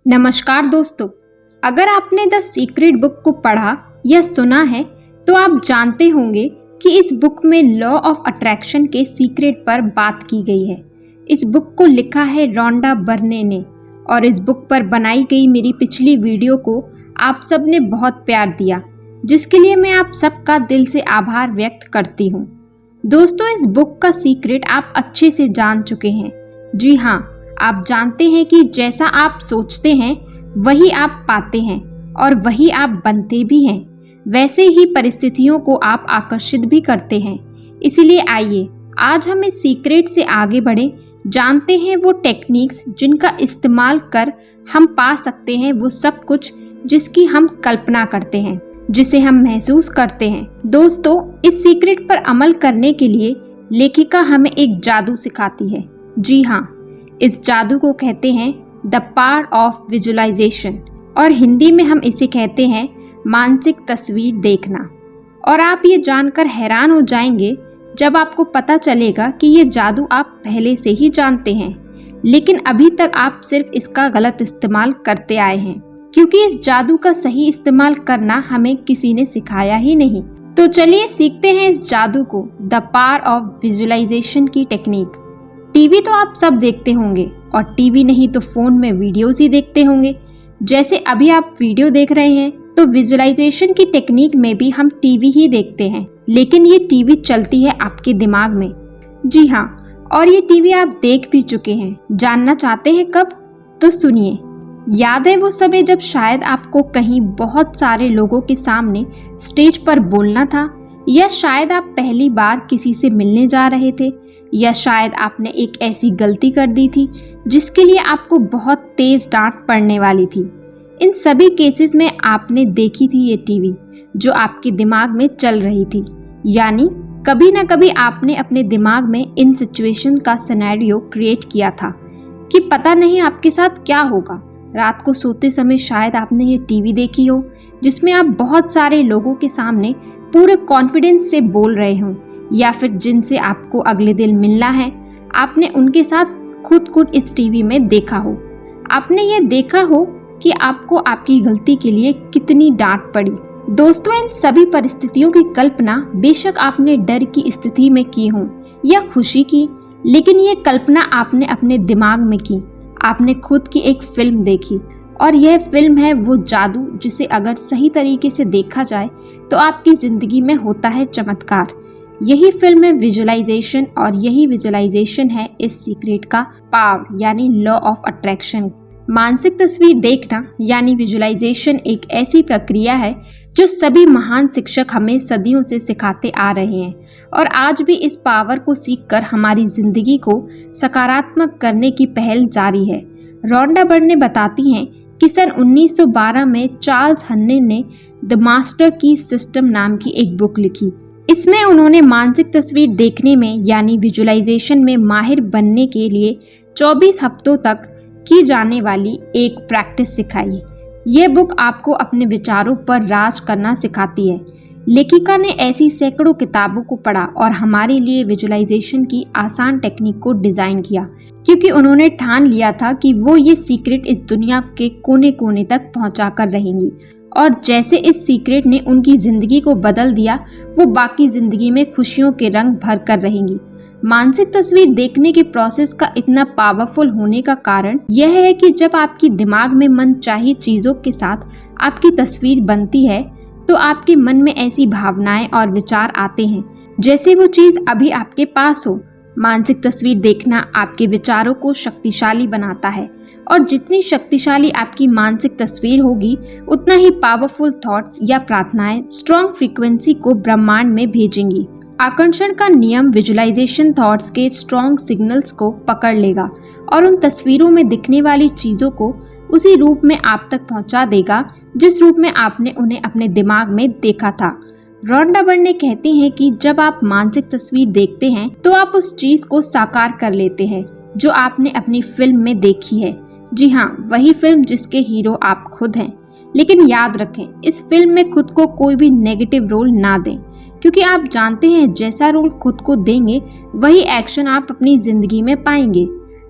नमस्कार दोस्तों, अगर आपने द सीक्रेट बुक को पढ़ा या सुना है तो आप जानते होंगे कि इस बुक में लॉ ऑफ अट्रैक्शन के सीक्रेट पर बात की गई है। इस बुक को लिखा है रोंडा बर्ने ने और इस बुक पर बनाई गई मेरी पिछली वीडियो को आप सब ने बहुत प्यार दिया, जिसके लिए मैं आप सबका दिल से आभार व्यक्त करती हूँ। दोस्तों, इस बुक का सीक्रेट आप अच्छे से जान चुके हैं। जी हाँ, आप जानते हैं कि जैसा आप सोचते हैं वही आप पाते हैं और वही आप बनते भी हैं। वैसे ही परिस्थितियों को आप आकर्षित भी करते हैं। इसलिए आइए आज हम इस सीक्रेट से आगे बढ़ें, जानते हैं वो टेक्निक्स जिनका इस्तेमाल कर हम पा सकते हैं वो सब कुछ जिसकी हम कल्पना करते हैं, जिसे हम महसूस करते हैं। दोस्तों, इस सीक्रेट पर अमल करने के लिए लेखिका हमें एक जादू सिखाती है। जी हाँ, इस जादू को कहते हैं द पावर ऑफ विजुअलाइजेशन और हिंदी में हम इसे कहते हैं मानसिक तस्वीर देखना। और आप ये जानकर हैरान हो जाएंगे जब आपको पता चलेगा कि ये जादू आप पहले से ही जानते हैं, लेकिन अभी तक आप सिर्फ इसका गलत इस्तेमाल करते आए हैं, क्योंकि इस जादू का सही इस्तेमाल करना हमें किसी ने सिखाया ही नहीं। तो चलिए सीखते हैं इस जादू को, द पावर ऑफ विजुअलाइजेशन की टेक्निक। टीवी तो आप सब देखते होंगे और टीवी नहीं तो फोन में वीडियोस ही देखते होंगे। जैसे अभी आप वीडियो देख रहे हैं तो विजुअलाइजेशन की टेक्निक में भी हम टीवी ही देखते हैं, लेकिन ये टीवी चलती है आपके दिमाग में। जी हाँ, और ये टीवी आप देख भी चुके हैं। जानना चाहते हैं कब? तो सुनिए। याद है वो समय जब शायद आपको कहीं बहुत सारे लोगों के सामने स्टेज पर बोलना था, या शायद आप पहली बार किसी से मिलने जा रहे थे, या शायद आपने एक ऐसी गलती कर दी थी जिसके लिए आपको बहुत तेज डांट पड़ने वाली थी। इन सभी केसेस में आपने देखी थी ये टीवी जो आपके दिमाग में चल रही थी। यानी कभी ना कभी आपने अपने दिमाग में इन सिचुएशन का सिनेरियो क्रिएट किया था कि पता नहीं आपके साथ क्या होगा। रात को सोते समय शायद आपने ये टीवी देखी हो जिसमें आप बहुत सारे लोगों के सामने पूरे कॉन्फिडेंस से बोल रहे हों, या फिर जिनसे आपको अगले दिन मिलना है आपने उनके साथ खुद इस टीवी में देखा हो। आपने ये देखा हो कि आपको आपकी गलती के लिए कितनी डांट पड़ी। दोस्तों, इन सभी परिस्थितियों की कल्पना बेशक आपने डर की स्थिति में की हो या खुशी की, लेकिन ये कल्पना आपने अपने दिमाग में की। आपने खुद की एक फिल्म देखी और यह फिल्म है वो जादू जिसे अगर सही तरीके से देखा जाए तो आपकी जिंदगी में होता है चमत्कार। यही फिल्म है विजुअलाइजेशन और यही विजुअलाइजेशन है इस सीक्रेट का पावर, यानी लॉ ऑफ अट्रैक्शन। मानसिक तस्वीर देखना यानी विजुअलाइजेशन एक ऐसी प्रक्रिया है जो सभी महान शिक्षक हमें सदियों से सिखाते आ रहे हैं और आज भी इस पावर को सीखकर हमारी जिंदगी को सकारात्मक करने की पहल जारी है। रोंडा बर्ने बताती हैं कि सन 1912 में चार्ल्स हन्ने ने द मास्टर की सिस्टम नाम की एक बुक लिखी। इसमें उन्होंने मानसिक तस्वीर देखने में यानी विजुअलाइजेशन में माहिर बनने के लिए 24 हफ्तों तक की जाने वाली एक प्रैक्टिस सिखाई। यह बुक आपको अपने विचारों पर राज करना सिखाती है। लेखिका ने ऐसी सैकड़ों किताबों को पढ़ा और हमारे लिए विजुअलाइजेशन की आसान टेक्निक को डिजाइन किया, क्योंकि उन्होंने ठान लिया था कि वो ये सीक्रेट इस दुनिया के कोने कोने तक पहुंचा कर रहेंगी। और जैसे इस सीक्रेट ने उनकी जिंदगी को बदल दिया, वो बाकी जिंदगी में खुशियों के रंग भर कर रहेंगी। मानसिक तस्वीर देखने के प्रोसेस का इतना पावरफुल होने का कारण यह है कि जब आपकी दिमाग में मनचाही चीजों के साथ आपकी तस्वीर बनती है तो आपके मन में ऐसी भावनाएं और विचार आते हैं जैसे वो चीज अभी आपके पास हो। मानसिक तस्वीर देखना आपके विचारों को शक्तिशाली बनाता है और जितनी शक्तिशाली आपकी मानसिक तस्वीर होगी उतना ही पावरफुल थॉट्स या प्रार्थनाएं स्ट्रॉन्ग फ्रीक्वेंसी को ब्रह्मांड में भेजेंगी। आकर्षण का नियम विजुअलाइजेशन थॉट्स के स्ट्रॉन्ग सिग्नल्स को पकड़ लेगा और उन तस्वीरों में दिखने वाली चीजों को उसी रूप में आप तक पहुंचा देगा जिस रूप में आपने उन्हें अपने दिमाग में देखा था। रोंडा बर्ने कहती हैं कि जब आप मानसिक तस्वीर देखते हैं तो आप उस चीज को साकार कर लेते हैं जो आपने अपनी फिल्म में देखी है। जी हाँ, वही फिल्म जिसके हीरो आप खुद हैं। लेकिन याद रखें, इस फिल्म में खुद को कोई भी नेगेटिव रोल ना दें, क्योंकि आप जानते हैं जैसा रोल खुद को देंगे वही एक्शन आप अपनी जिंदगी में पाएंगे।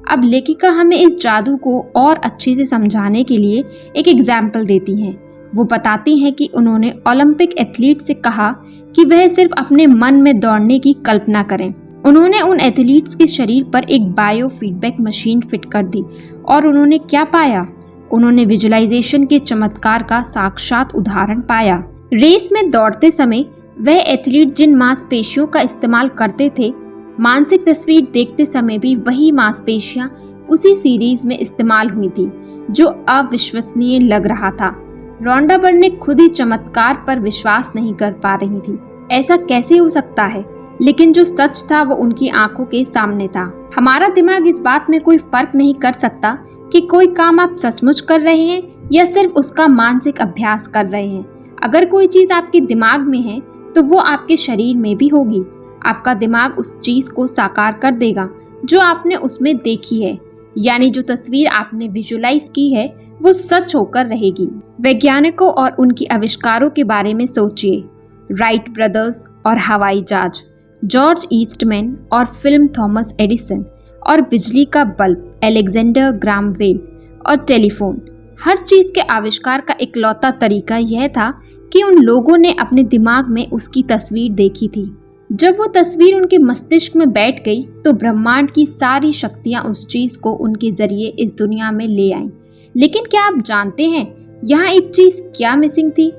अब लेखिका हमें इस जादू को और अच्छे से समझाने के लिए एक एग्जाम्पल देती हैं। वो बताती हैं कि उन्होंने ओलंपिक एथलीट से कहा कि वह सिर्फ अपने मन में दौड़ने की कल्पना करें। उन्होंने उन एथलीट्स के शरीर पर एक बायो फीडबैक मशीन फिट कर दी और उन्होंने क्या पाया? उन्होंने विजुअलाइजेशन के चमत्कार का साक्षात उदाहरण पाया। रेस में दौड़ते समय वह एथलीट जिन मांसपेशियों का इस्तेमाल करते थे, मानसिक तस्वीर देखते समय भी वही मांसपेशियां उसी सीरीज में इस्तेमाल हुई थी, जो अविश्वसनीय लग रहा था। रोंडा बर्ने खुद ही चमत्कार पर विश्वास नहीं कर पा रही थी। ऐसा कैसे हो सकता है? लेकिन जो सच था वो उनकी आंखों के सामने था। हमारा दिमाग इस बात में कोई फर्क नहीं कर सकता कि कोई काम आप सचमुच कर रहे हैं या सिर्फ उसका मानसिक अभ्यास कर रहे हैं। अगर कोई चीज आपके दिमाग में है तो वो आपके शरीर में भी होगी। आपका दिमाग उस चीज को साकार कर देगा जो आपने उसमें देखी है, यानी जो तस्वीर आपने विजुअलाइज की है वो सच होकर रहेगी। वैज्ञानिकों और उनके आविष्कारों के बारे में सोचिए। राइट ब्रदर्स और हवाई जहाज, जॉर्ज ईस्टमैन और फिल्म थॉमस एडिसन, और बिजली का बल्ब अलेक्जेंडर ग्राहम बेल, और टेलीफोन। हर चीज के आविष्कार का इकलौता तरीका यह था कि उन लोगों ने अपने दिमाग में उसकी तस्वीर देखी थी। जब वो तस्वीर उनके मस्तिष्क में बैठ गई तो ब्रह्मांड की सारी शक्तियां उस चीज को उनके जरिए इस दुनिया में ले आईं। लेकिन क्या आप जानते हैं यहाँ एक चीज क्या मिसिंग थी?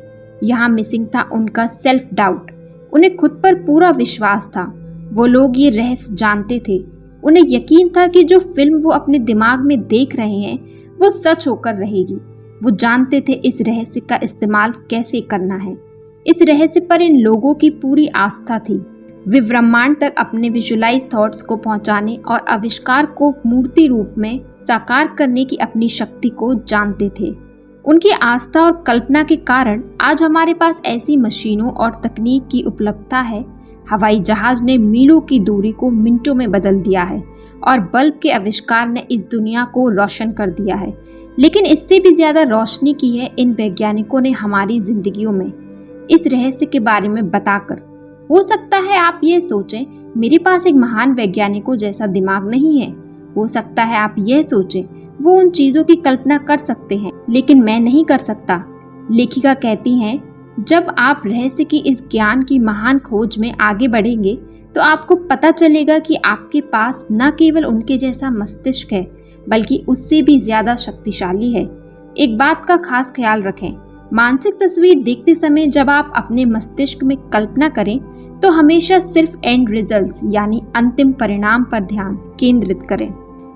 यहाँ मिसिंग था उनका सेल्फ डाउट। उन्हें खुद पर पूरा विश्वास था। वो लोग ये रहस्य जानते थे। उन्हें यकीन था कि जो फिल्म वो अपने दिमाग में देख रहे हैं वो सच होकर रहेगी। वो जानते थे इस रहस्य का इस्तेमाल कैसे करना है। इस रहस्य पर इन लोगों की पूरी आस्था थी। वे ब्रह्मांड तक अपने विजुअलाइज थॉट्स को पहुंचाने और आविष्कार को मूर्ति रूप में साकार करने की अपनी शक्ति को जानते थे। उनकी आस्था और कल्पना के कारण आज हमारे पास ऐसी मशीनों और तकनीक की उपलब्धता है। हवाई जहाज ने मीलों की दूरी को मिनटों में बदल दिया है और बल्ब के आविष्कार ने इस दुनिया को रोशन कर दिया है। लेकिन इससे भी ज्यादा रोशनी की है इन वैज्ञानिकों ने हमारी जिंदगियों में, इस रहस्य के बारे में बताकर। हो सकता है आप ये सोचें, मेरे पास एक महान वैज्ञानिकों जैसा दिमाग नहीं है। हो सकता है आप ये सोचें, वो उन चीजों की कल्पना कर सकते हैं लेकिन मैं नहीं कर सकता। लेखिका कहती हैं, जब आप रहस्य की इस ज्ञान की महान खोज में आगे बढ़ेंगे तो आपको पता चलेगा कि आपके पास न केवल उनके जैसा मस्तिष्क है बल्कि उससे भी ज्यादा शक्तिशाली है। एक बात का खास ख्याल रखें, मानसिक तस्वीर देखते समय जब आप अपने मस्तिष्क में कल्पना करें तो हमेशा सिर्फ एंड रिजल्ट्स यानी अंतिम परिणाम पर ध्यान केंद्रित करें।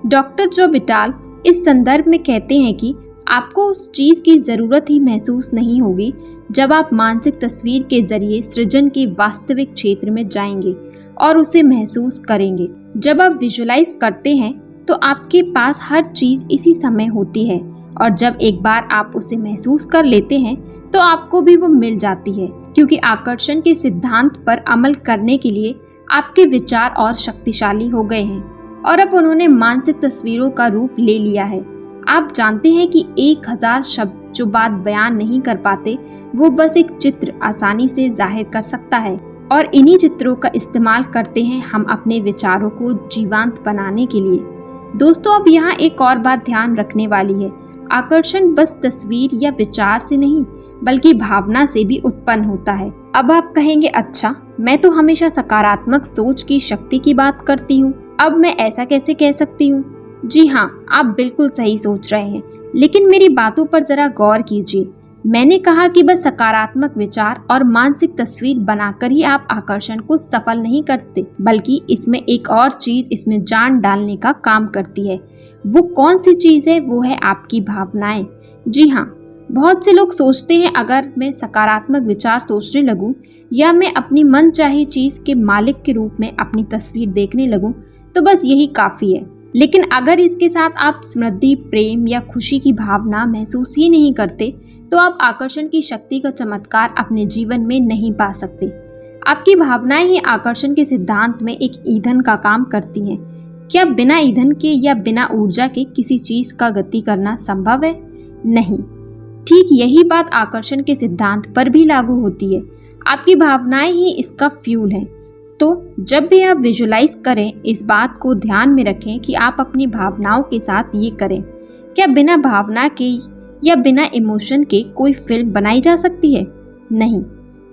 डॉक्टर जो बिटाल इस संदर्भ में कहते हैं कि आपको उस चीज की जरूरत ही महसूस नहीं होगी जब आप मानसिक तस्वीर के जरिए सृजन के वास्तविक क्षेत्र में जाएंगे और उसे महसूस करेंगे। जब आप विजुअलाइज करते हैं तो आपके पास हर चीज इसी समय होती है और जब एक बार आप उसे महसूस कर लेते हैं तो आपको भी वो मिल जाती है, क्योंकि आकर्षण के सिद्धांत पर अमल करने के लिए आपके विचार और शक्तिशाली हो गए हैं और अब उन्होंने मानसिक तस्वीरों का रूप ले लिया है। आप जानते हैं कि 1000 शब्द जो बात बयान नहीं कर पाते वो बस एक चित्र आसानी से जाहिर कर सकता है, और इन्हीं चित्रों का इस्तेमाल करते हैं हम अपने विचारों को जीवंत बनाने के लिए। दोस्तों, अब यहाँ एक और बात ध्यान रखने वाली है। आकर्षण बस तस्वीर या विचार से नहीं बल्कि भावना से भी उत्पन्न होता है। अब आप कहेंगे, अच्छा मैं तो हमेशा सकारात्मक सोच की शक्ति की बात करती हूँ, अब मैं ऐसा कैसे कह सकती हूँ? जी हाँ, आप बिल्कुल सही सोच रहे हैं, लेकिन मेरी बातों पर जरा गौर कीजिए। मैंने कहा कि बस सकारात्मक विचार और मानसिक तस्वीर बनाकर ही आप आकर्षण को सफल नहीं करते, बल्कि इसमें एक और चीज इसमें जान डालने का काम करती है। वो कौन सी चीज है? वो है आपकी भावनाएं। जी हाँ, बहुत से लोग सोचते हैं अगर मैं सकारात्मक विचार सोचने लगूं या मैं अपनी मनचाही चीज के मालिक के रूप में अपनी तस्वीर देखने लगूं तो बस यही काफी है। लेकिन अगर इसके साथ आप समृद्धि, प्रेम या खुशी की भावना महसूस ही नहीं करते तो आप आकर्षण की शक्ति का चमत्कार अपने जीवन में नहीं पा सकते। आपकी भावनाएं ही आकर्षण के सिद्धांत में एक ईंधन का काम करती हैं। क्या बिना ईंधन के या बिना ऊर्जा के किसी चीज का गति करना संभव है? नहीं। ठीक यही बात आकर्षण के सिद्धांत पर भी लागू होती है। आपकी भावनाएं ही इसका फ्यूल है। तो जब भी आप विजुलाइज करें, इस बात को ध्यान में रखें कि आप अपनी भावनाओं के साथ ये करें। क्या बिना भावना के या बिना इमोशन के कोई फिल्म बनाई जा सकती है? नहीं।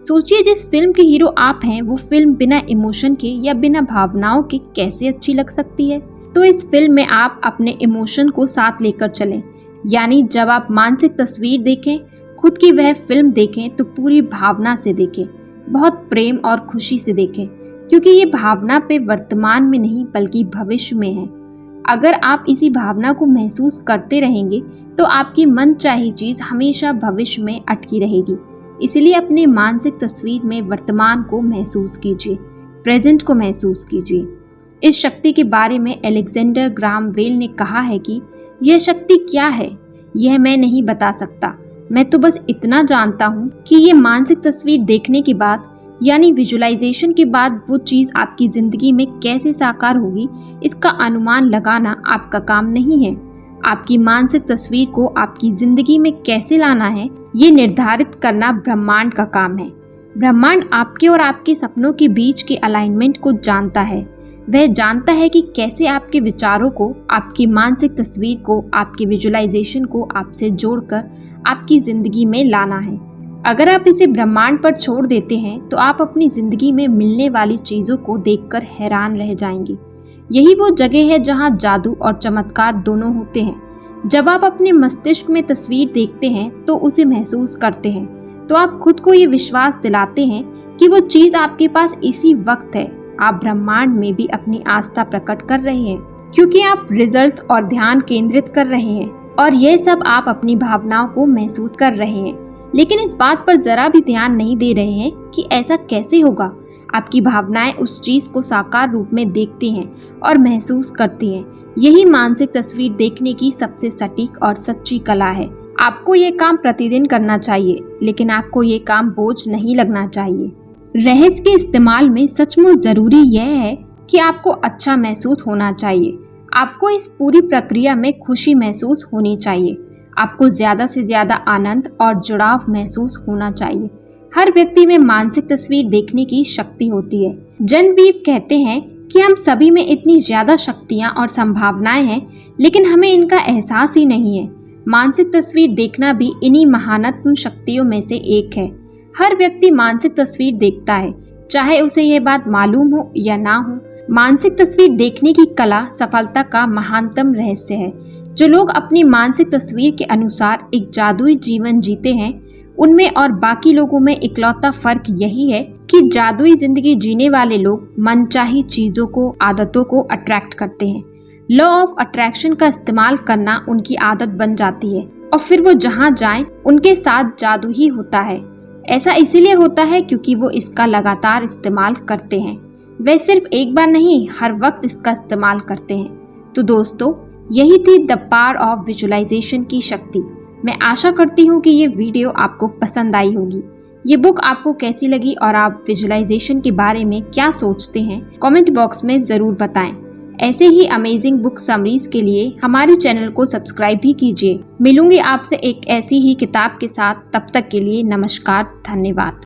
सोचिए, जिस फिल्म के हीरो आप हैं, वो फिल्म बिना इमोशन के या बिना भावनाओं के कैसे अच्छी लग सकती है? तो इस फिल्म में आप अपने इमोशन को साथ लेकर चलें, यानी जब आप मानसिक तस्वीर देखें, खुद की वह फिल्म देखें तो पूरी भावना से देखें, बहुत प्रेम और खुशी से देखें, क्योंकि ये भावना पे वर्तमान में नहीं बल्कि भविष्य में है। अगर आप इसी भावना को महसूस करते रहेंगे तो आपकी मनचाही चीज हमेशा भविष्य में अटकी रहेगी। इसलिए अपने मानसिक तस्वीर में वर्तमान को महसूस कीजिए, प्रेजेंट को महसूस कीजिए। इस शक्ति के बारे में अलेक्जेंडर ग्राहम बेल ने कहा है कि यह शक्ति क्या है, यह मैं नहीं बता सकता। मैं तो बस इतना जानता हूँ कि ये मानसिक तस्वीर देखने के बाद, यानी विजुअलाइजेशन के बाद, वो चीज़ आपकी ज़िंदगी में कैसे साकार होगी, इसका अनुमान लगाना आपका काम नहीं है। आपकी मानसिक तस्वीर को आपकी ज़िंदगी में कैसे लाना है, ये निर्धारित करना ब्रह्मांड का काम है। ब्रह्मांड आपके और आपके सपनों के बीच के अलाइनमेंट को जानता है। वह जानता है कि कैसे आपके विचारों को, आपकी मानसिक तस्वीर को, आपके विजुअलाइजेशन को आपसे जोड़कर आपकी ज़िंदगी में लाना है। अगर आप इसे ब्रह्मांड पर छोड़ देते हैं तो आप अपनी ज़िंदगी में मिलने वाली चीज़ों को देखकर हैरान रह जाएंगे। यही वो जगह है जहां जादू और चमत्कार दोनों होते हैं। जब आप अपने मस्तिष्क में तस्वीर देखते हैं तो उसे महसूस करते हैं, तो आप खुद को ये विश्वास दिलाते हैं कि वो चीज़ आपके पास इसी वक्त है। आप ब्रह्मांड में भी अपनी आस्था प्रकट कर रहे हैं, क्योंकि आप रिजल्ट्स और ध्यान केंद्रित कर रहे हैं, और यह सब आप अपनी भावनाओं को महसूस कर रहे हैं। लेकिन इस बात पर जरा भी ध्यान नहीं दे रहे हैं कि ऐसा कैसे होगा। आपकी भावनाएं उस चीज को साकार रूप में देखती हैं और महसूस करती हैं। यही मानसिक तस्वीर देखने की सबसे सटीक और सच्ची कला है। आपको ये काम प्रतिदिन करना चाहिए, लेकिन आपको ये काम बोझ नहीं लगना चाहिए। रहस्य के इस्तेमाल में सचमुच जरूरी यह है कि आपको अच्छा महसूस होना चाहिए। आपको इस पूरी प्रक्रिया में खुशी महसूस होनी चाहिए। आपको ज्यादा से ज्यादा आनंद और जुड़ाव महसूस होना चाहिए। हर व्यक्ति में मानसिक तस्वीर देखने की शक्ति होती है। जेनेविव कहते हैं कि हम सभी में इतनी ज्यादा शक्तियां और संभावनाएं हैं, लेकिन हमें इनका एहसास ही नहीं है। मानसिक तस्वीर देखना भी इन्हीं महानतम शक्तियों में से एक है। हर व्यक्ति मानसिक तस्वीर देखता है, चाहे उसे यह बात मालूम हो या ना हो। मानसिक तस्वीर देखने की कला सफलता का महानतम रहस्य है। जो लोग अपनी मानसिक तस्वीर के अनुसार एक जादुई जीवन जीते हैं, उनमें और बाकी लोगों में इकलौता फर्क यही है कि जादुई जिंदगी जीने वाले लोग मनचाही चीजों को, आदतों को अट्रैक्ट करते हैं। लॉ ऑफ अट्रैक्शन का इस्तेमाल करना उनकी आदत बन जाती है, और फिर वो जहाँ जाएं उनके साथ जादू ही होता है। ऐसा इसीलिए होता है क्योंकि वो इसका लगातार इस्तेमाल करते हैं। वे सिर्फ एक बार नहीं, हर वक्त इसका इस्तेमाल करते हैं। तो दोस्तों, यही थी द पावर ऑफ विजुअलाइजेशन की शक्ति। मैं आशा करती हूँ कि ये वीडियो आपको पसंद आई होगी। ये बुक आपको कैसी लगी और आप विजुअलाइजेशन के बारे में क्या सोचते हैं, कमेंट बॉक्स में ज़रूर बताएं। ऐसे ही अमेजिंग बुक समरीज के लिए हमारे चैनल को सब्सक्राइब भी कीजिए। मिलूंगी आपसे एक ऐसी ही किताब के साथ। तब तक के लिए नमस्कार, धन्यवाद।